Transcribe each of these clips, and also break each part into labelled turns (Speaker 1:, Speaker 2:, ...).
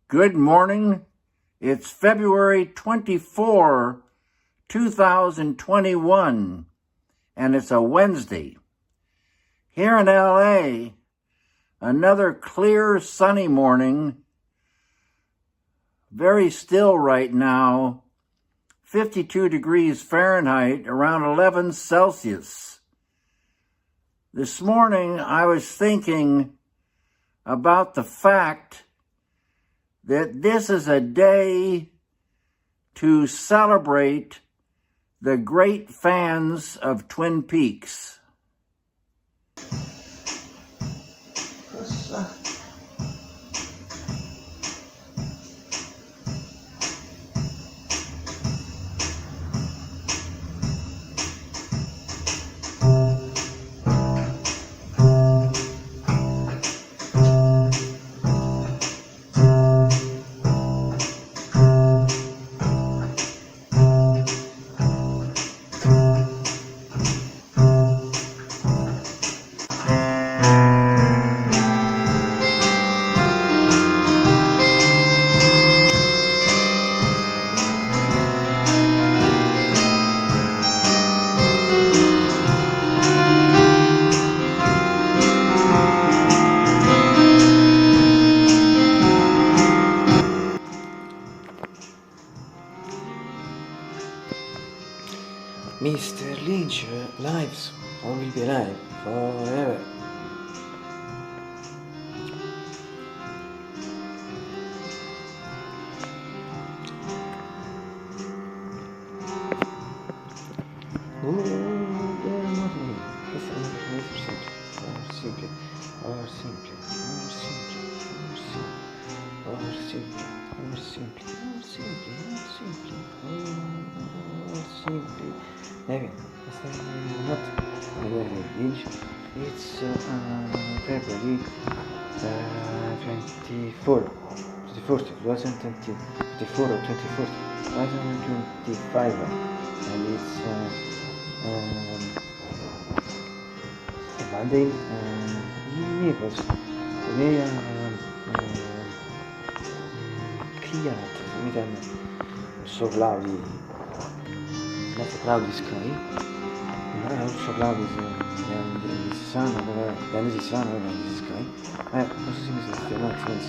Speaker 1: Good morning. It's February 24, 2021, and it's a Wednesday. Here in LA, another clear, sunny morning. Very still right now, 52 degrees Fahrenheit, around 11 Celsius. This morning, I was thinking about the fact that this is a day to celebrate the great fans of Twin Peaks.
Speaker 2: Mr. Lynch lives or will be alive forever. Maybe not Lynch. It's February 21st, 2024 or 21st, 2025, and it's Monday in Naples. Today clear, so cloudy. Not a cloudy sky, also cloudy is sun, then the sun over the sky. Also seems that the night is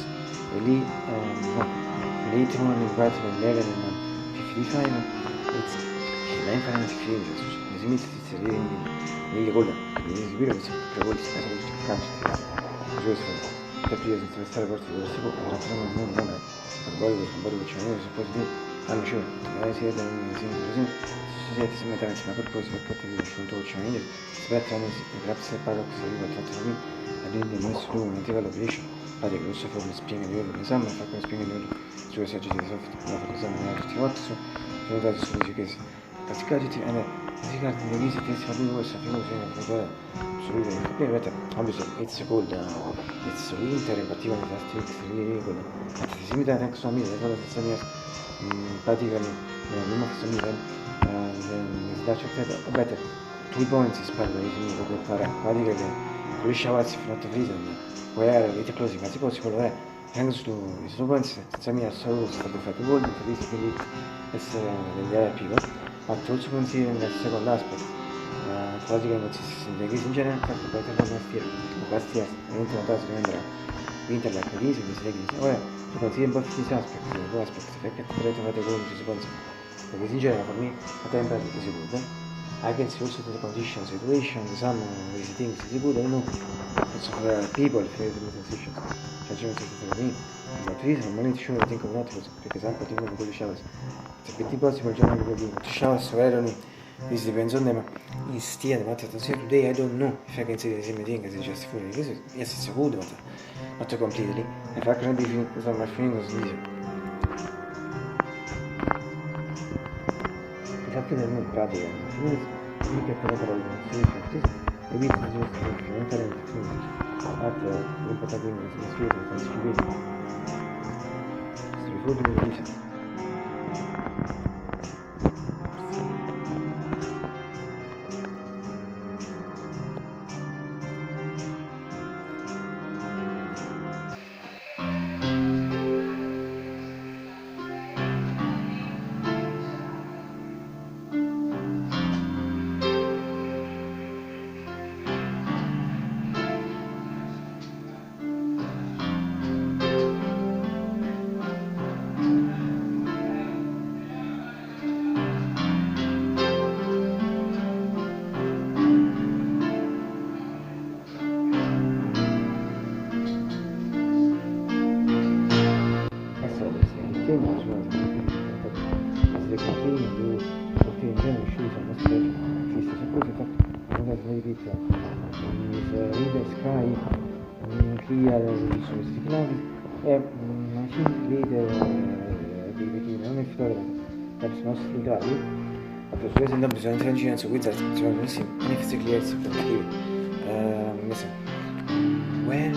Speaker 2: really late morning, bright than 11 and 55. It's 9 Fahrenheit degrees. This means it's really cold. This is weird. It's cold. It's kind of country. Just for the previous semester, but we were still going to run. But which I know is supposed to be. I'm sure. I see that in Special MacroPreviews change. Special paradox and the most slow native operation. But the also for the spring and the exam, the fact spring and the research is of the exam and so that is the case. Practicality and the visit is for the worst of the absolutely better. Obviously, it's cold, it's winter, in particular, last week, it's really cold. At the same time, next one, practically, the most of the better 2 points is part of the pratically three showers not the reason where it closing as possible thanks to his 2 points some sorrows for the fact goal for this belief as the other people, but also considering the second aspect practically which is in the case in general better than last year remember winter like this is to consider both these aspects the two aspects effect the goal which is sponsor. Because in general, for me, a temperature is good. I can see also the conditions, situations, some of these things is good. I know it's for people face the sensations. Judgments for me. But reason, I'm not sure I think of that was because I'm putting on good showers. It's a bit possible generally to showers rarely. This depends on them. Instead, what I say today, I don't know if I can say the same thing as it's just full. Yes, it's good, but not completely. In fact, I think my feeling was easier. Anche nel mio pratica, mi piace la parola di e vi suggerisco di diventare un altro un po' da quindi si scrive con scrivere scrivere di vita. sistema, le catene, più in genere uscita, non si esiste, sono cose fatte, magari si ripete, Leader Sky, Kia, sono sticlati, e Machine Leader, non è fotografo, sono sticlati, appunto, se andam bisogna intransigere su questa, sono benissimo, non è sticlati, mesela, when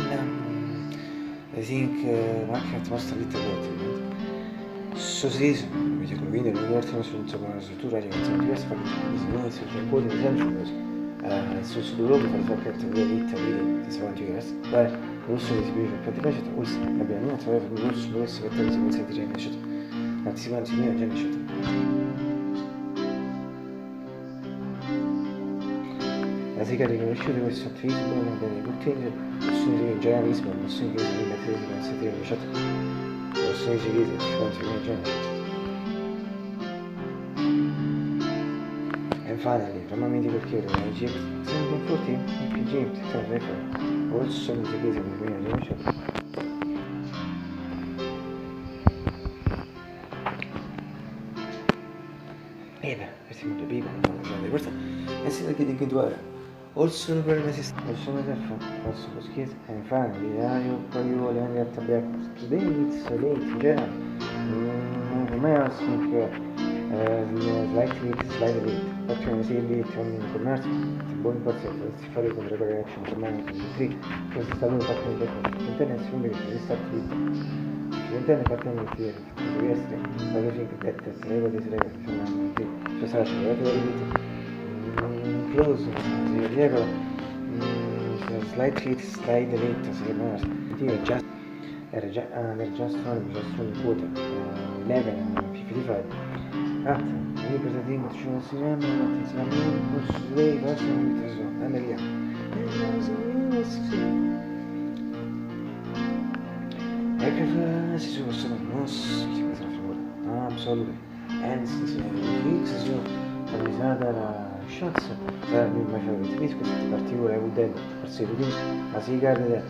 Speaker 2: I think market must a little bit. So season, invece con video non guardano su una struttura di diverse facoltà, su un po' di esempio, su Europa per fare parte di vita, di savanti diversi, beh, non so che si piace, praticamente c'è questo, abbiamo una trova per non so questo che si pensa di genere, c'è partecipanti meno genere, c'è. La sega riconosciuta questo attivismo non deve cuttingere, possono dire giornalismo, possono dire che mettere di pensare di chat, possono dire che si pensa di genere. And finally, Ramamenti Perché Egypt, something 14, Egypt, can refer, also integrated in the generation. E beh, questi sono due piccoli, questa è sempre che dico due. Also per me si sta facendo del falso schizzo and finally you will end up backwards. Today it's late in general. Romeo speak slightly late. Facciamo sì late in commercio. Buon pazienza, si fa con reaction romano con 3. Questo sta lui fatto in backwards. Internet si vede che sta late. L'internet fatto in backwards. Questo è perché finché dette, se le volete sono qui. Cioè sarà scelto close, si regola slide late, si chiama era già on quota 11 55 quindi per dire che ci sono way verso Amelia e che si sono non si può fare assolutamente anzi si sono realizzata la shots mi faceva il disco particolare udendo forse di ma si ricade da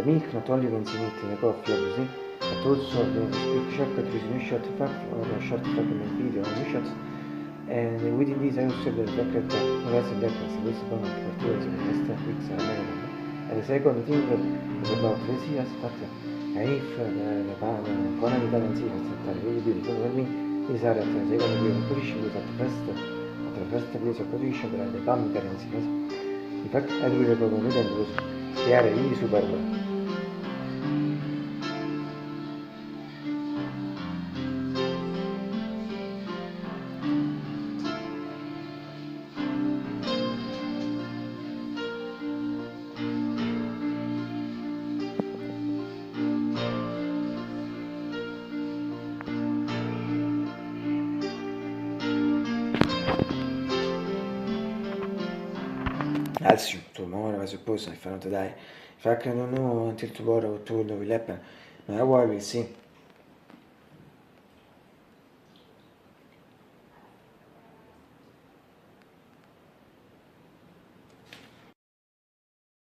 Speaker 2: milk not only when si mette the coffee obviously but also the speak shot that is no shot fact or a short fact in the video or no shots and within this I also the jacket rest breakfast questo poi è particolare su questa pizza and the second thing is about this year's fact if the quantity balance is really beautiful for me these are at the second position with at the first place of position per the palm currency. In fact, as we were going to do, they are really super well. Also, tomorrow I suppose I found today. If I can know until tomorrow what will happen. Now I will see.